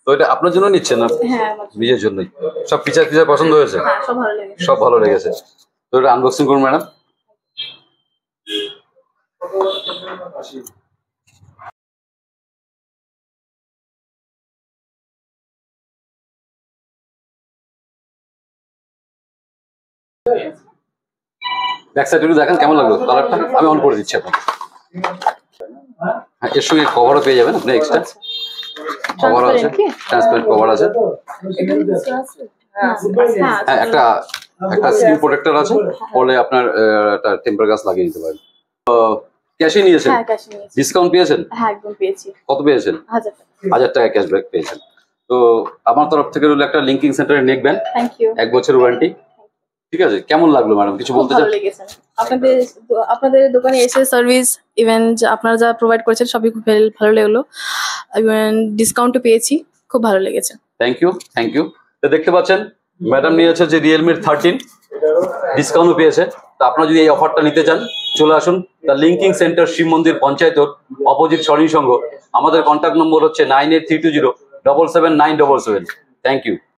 তো এটা আপনার জন্য নিচ্ছেন না? হ্যাঁ নিজের জন্যই। সব ফিচার পছন্দ হয়েছে? হ্যাঁ সব ভালো লেগেছে। সব ভালো লেগেছে। তো এটা আনবক্সিং করুন ম্যাডাম। ব্যাক সাইড একটু দেখেন কেমন লাগলো কালারটা, আমি অন করে দিচ্ছি আপনাকে। হ্যাঁ, এর সঙ্গে কভারও পেয়ে যাবেন আপনি, এক্সট্রা কভার আছে, ট্রান্সপারেন্ট কভার আছে। হ্যাঁ, একটা স্ক্রিন প্রোটেক্টর আছে, পরে আপনার একটা টেম্পার গ্লাস লাগিয়ে নিতে পারেন। ক্যাশে নিয়েছেন? হ্যাঁ ক্যাশে নিয়েছি। ডিসকাউন্ট পেয়েছেন? হ্যাঁ একদম পেয়েছি। কত পেয়েছেন? 1000 টাকা ক্যাশব্যাক পেয়েছেন। তো আমার তরফ থেকে রইল একটা লিঙ্কিং সেন্টারে নেক ব্যান্ড, থ্যাংক ইউ। 1 বছরের ওয়ারেন্টি। ঠিক আছে, কেমন লাগলো ম্যাডাম, কিছু বলতে চান? ভালো লেগেছে। আপনাদের দোকানে এসে সার্ভিস ইভেন আপনারা যা প্রোভাইড করেছেন সবই খুব ভালো লাগলো। ইভেন ডিসকাউন্টও পেয়েছি, খুব ভালো লেগেছে। Thank you. তো দেখতে পাচ্ছেন ম্যাডাম নিয়েছে যে Realme 13, ডিসকাউন্টও পেয়েছে। তো আপনারা যদি এই অফারটা নিতে চান চলে আসুন দ্য লিঙ্কিং সেন্টার, শিব মন্দির পঞ্চায়েত অপোজিট স্বর্ণী সংঘ। আমাদের কন্ট্যাক্ট নম্বর হচ্ছে 9832077977। Thank you.